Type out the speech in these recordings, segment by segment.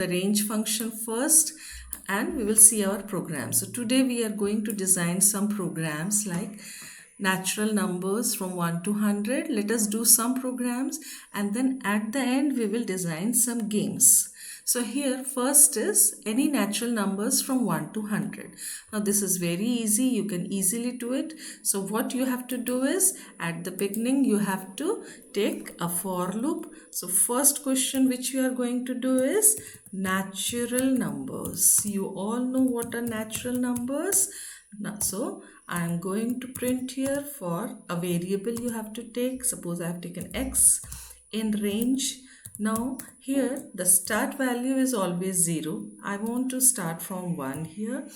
the range function first, and we will see our program. So today we are going to design some programs like natural numbers from 1 to 100. Let us do some programs, and then at the end we will design some games. So here first is any natural numbers from 1 to 100. Now this is very easy. You can easily do it. So what you have to do is at the beginning you have to take a for loop. So first question which you are going to do is natural numbers. You all know what are natural numbers. So I am going to print here for a variable you have to take. Suppose I have taken x in range. Now here the start value is always 0. I want to start from 1 here,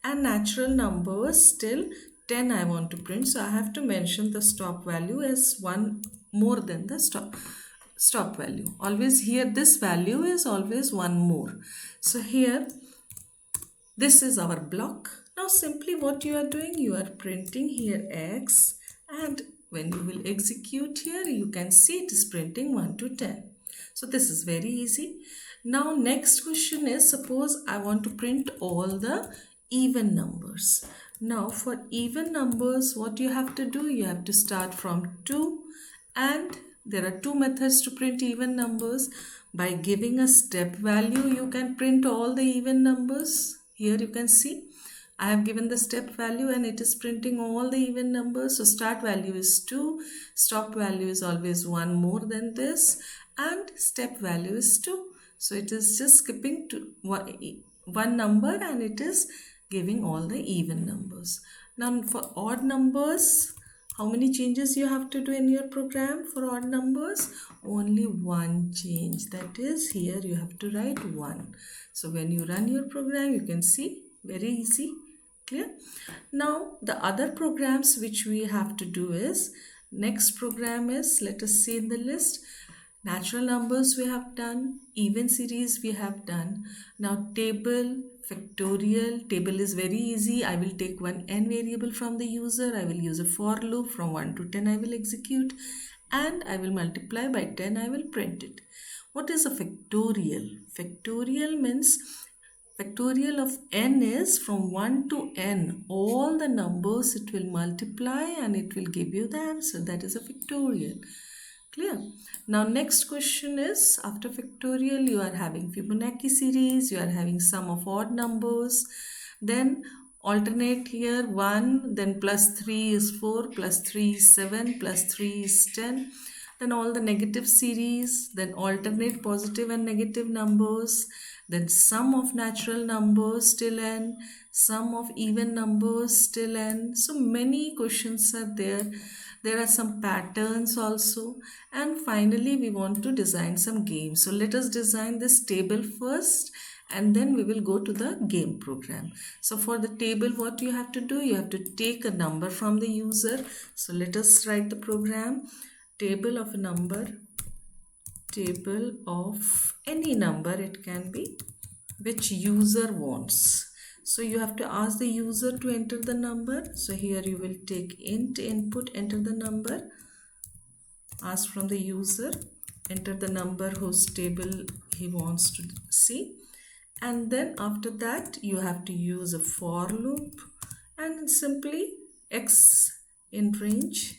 and natural numbers till 10 I want to print. So I have to mention the stop value as 1 more than the stop value. Always here this value is always 1 more. So here this is our block. Now simply what you are doing, you are printing here x, and when you will execute here you can see it is printing 1 to 10. So this is very easy. Now next question is, suppose I want to print all the even numbers. Now for even numbers what you have to do, you have to start from 2, and there are two methods to print even numbers. By giving a step value you can print all the even numbers. Here you can see I have given the step value and it is printing all the even numbers. So start value is 2, stop value is always 1 more than this, and step value is 2. So it is just skipping to one number and it is giving all the even numbers. Now for odd numbers, how many changes you have to do in your program for odd numbers? Only one change. That is, here you have to write 1. So when you run your program, you can see very easy. Clear? Now the other programs which we have to do is, next program is, let us see in the list. Natural numbers we have done, even series we have done. Now table, factorial. Table is very easy. I will take one n variable from the user. I will use a for loop from 1 to 10 I will execute, and I will multiply by 10 I will print it. What is a factorial? Factorial means factorial of n is from 1 to n. All the numbers it will multiply and it will give you the answer. That is a factorial. Clear? Now next question is, after factorial you are having Fibonacci series, you are having sum of odd numbers, then alternate here 1, then plus 3 is 4, plus 3 is 7, plus 3 is 10, then all the negative series, then alternate positive and negative numbers, then sum of natural numbers till n, sum of even numbers till n. So many questions are there. There are some patterns also, and finally we want to design some games. So let us design this table first and then we will go to the game program. So for the table what you have to do, you have to take a number from the user. So let us write the program. Table of a number, table of any number it can be, which user wants. So you have to ask the user to enter the number. So here you will take int input, enter the number, ask from the user, enter the number whose table he wants to see, and then after that you have to use a for loop and simply x in range.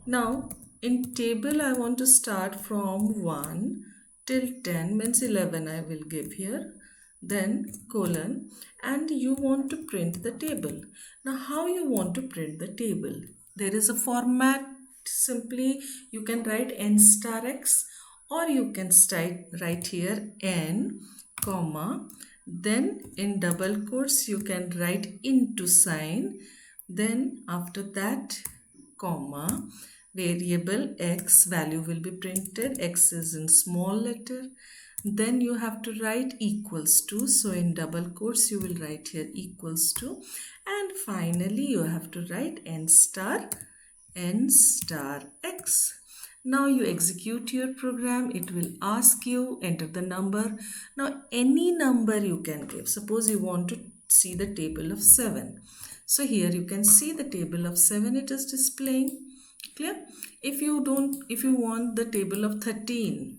Now in table I want to start from 1 till 10, means 11 I will give here, then colon, and you want to print the table. Now how you want to print the table? There is a format. Simply you can write n star x, or you can write here n comma, then in double quotes you can write into sign, then after that comma, variable x value will be printed, x is in small letter, then you have to write equals to, so in double quotes you will write here equals to, and finally you have to write n star x. Now you execute your program, it will ask you enter the number. Now any number you can give. Suppose you want to see the table of 7. So here you can see the table of 7 it is displaying. Clear? If you want the table of 13,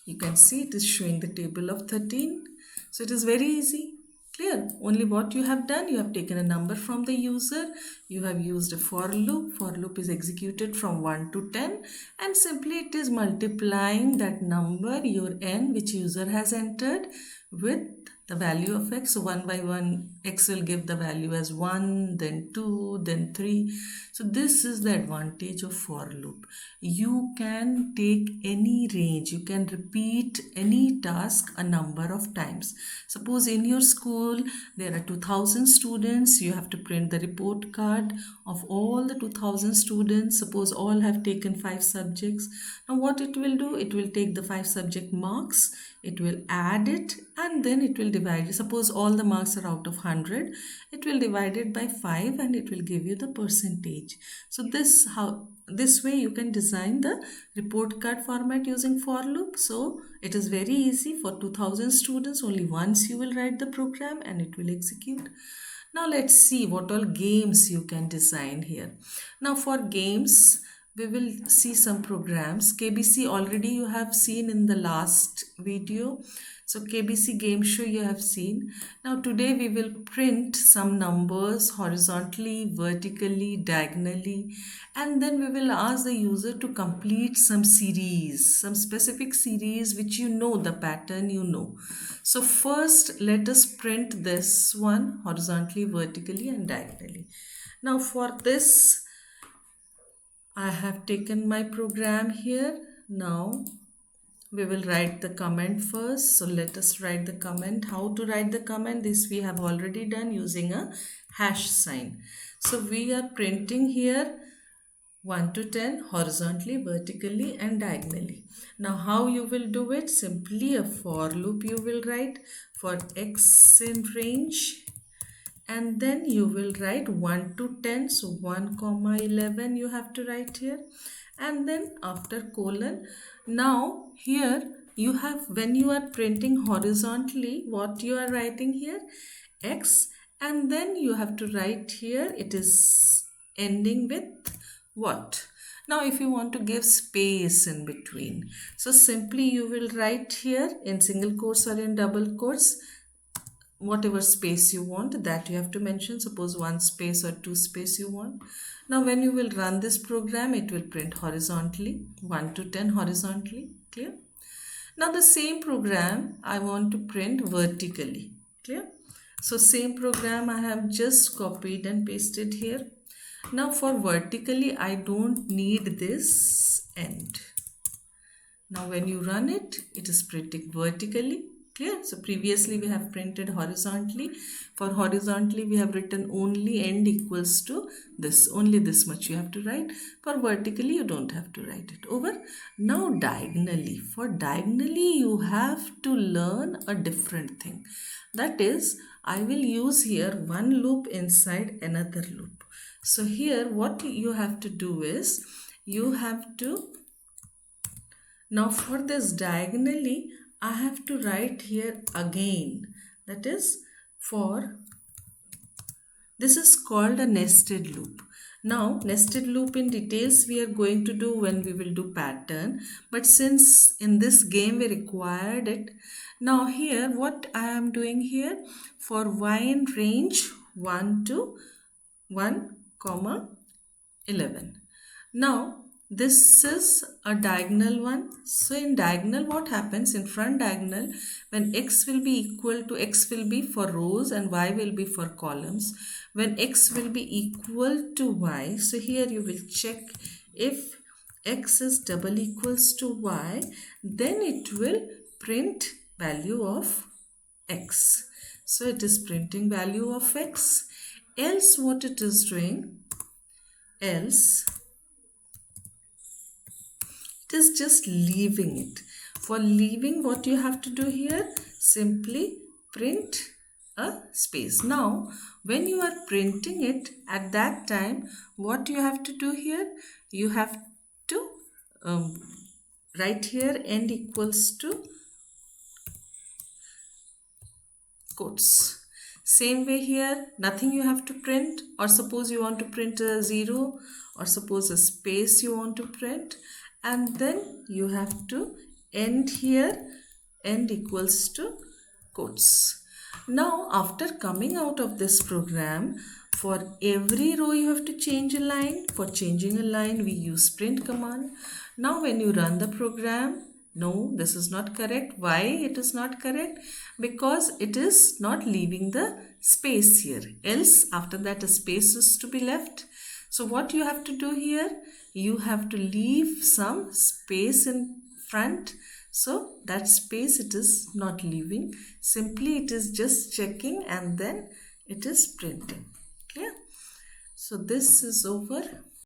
You can see it is showing the table of 13. So it is very easy. Clear? Only what you have done, you have taken a number from the user, you have used a for loop. For loop is executed from 1 to 10, and simply it is multiplying that number, your n, which user has entered, with the value of x. So 1 by 1, x will give the value as 1, then 2, then 3. So this is the advantage of for loop. You can take any range, you can repeat any task a number of times. Suppose in your school there are 2000 students, you have to print the report card of all the 2000 students. Suppose all have taken 5 subjects. Now what it will do, it will take the 5 subject marks, it will add it, and then it will divide it. Suppose all the marks are out of 100, it will divide it by 5 and it will give you the percentage. So this way you can design the report card format using for loop. So it is very easy. For 2000 students, only once you will write the program and it will execute. Now let's see what all games you can design here. Now for games, we will see some programs. KBC already you have seen in the last video. So KBC game show you have seen. Now today we will print some numbers horizontally, vertically, diagonally, and then we will ask the user to complete some series, some specific series which you know the pattern you know. So first let us print this one horizontally, vertically and diagonally. Now for this I have taken my program here. Now we will write the comment first. So let us write the comment. How to write the comment? This we have already done using a hash sign. So we are printing here 1 to 10 horizontally, vertically and diagonally. Now how you will do it? Simply a for loop you will write for x in range, and then you will write 1 to 10. So 1 comma 11 you have to write here, and then after colon. Now here you have, when you are printing horizontally, what you are writing here? X, and then you have to write here, it is ending with what? Now if you want to give space in between, so simply you will write here in single quotes or in double quotes, whatever space you want, that you have to mention. Suppose 1 space or 2 space you want. Now when you will run this program, it will print horizontally 1 to 10 horizontally. Clear? Now the same program I want to print vertically. Clear? So same program I have just copied and pasted here. Now for vertically, I don't need this end. Now when you run it, it is printing vertically. Clear? So previously we have printed horizontally. For horizontally we have written only end equals to this. Only this much you have to write. For vertically you don't have to write it. Over. Now diagonally. For diagonally you have to learn a different thing. That is, I will use here one loop inside another loop. So here what you have to do is, you have to, now for this diagonally, I have to write here again. That is, for this is called a nested loop. Now nested loop in details we are going to do when we will do pattern, but since in this game we required it, now here what I am doing here, for y in range 1 to 1 comma 11. Now this is a diagonal one. So in diagonal what happens, in front diagonal, when x will be equal to, x will be for rows and y will be for columns. When x will be equal to y, so here you will check if x is double equals to y, then it will print value of x. So it is printing value of x. Else what it is doing? Else it is just leaving it. For leaving, what you have to do here? Simply print a space. Now, when you are printing it, at that time, what you have to do here? You have to write here end equals to quotes. Same way here, nothing you have to print, or suppose you want to print a 0, or suppose a space you want to print, and then you have to end here, end equals to quotes. Now after coming out of this program, for every row you have to change a line. For changing a line we use print command. Now when you run the program, no, this is not correct. Why it is not correct? Because it is not leaving the space here. Else after that a space is to be left. So what you have to do here? You have to leave some space in front. So that space it is not leaving. Simply it is just checking and then it is printing. Clear? So this is over.